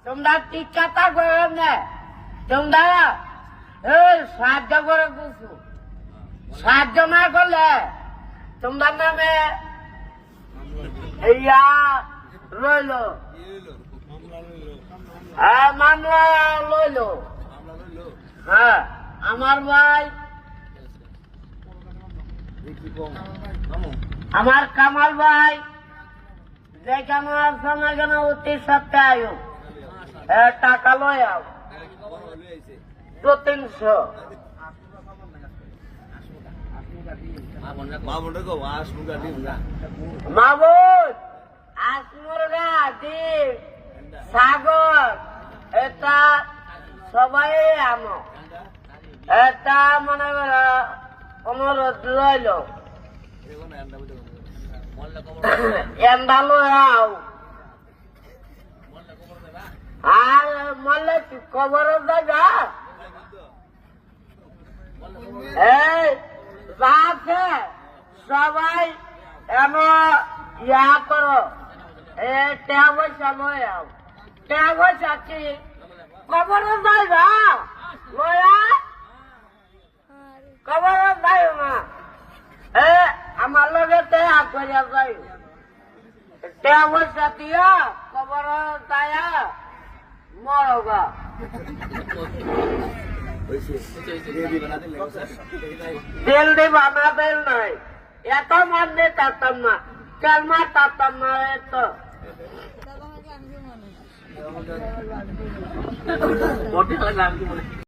তোমরা টিকাটা করে না, তোমরা এই সাহায্য করে দিচ্ছ। সাহায্য না করলে তোমরা নামে ইয়া রইল, হ্যাঁ মামলা লইল। হ্যাঁ আমার ভাই, আমার কামাল ভাই যেখানে আছে না কেন অতি সপ্তাহে টাকা লয় 200-300। মাবুদ আসমুরগা ডিম সাগর এটা সবাই আমো, এটা মনে করো অনুরোধ রইল। এন্ডালো আও আর মল্লে খবর জায়গা এই আছে সবাই এমন ইয়া করো, টাকা পয়সা লয় আও। টাকা পয়সা কি খবর জায়গা লয়া খবর যাই না, আমার লগে টাকা করিয়া যাই, টাকা পয়সা দিয়া খবর যায়া মরবা। তেল দিবা না, তেল নাই, এত মানলে তাতাম না, কালমা তাতাম না। এত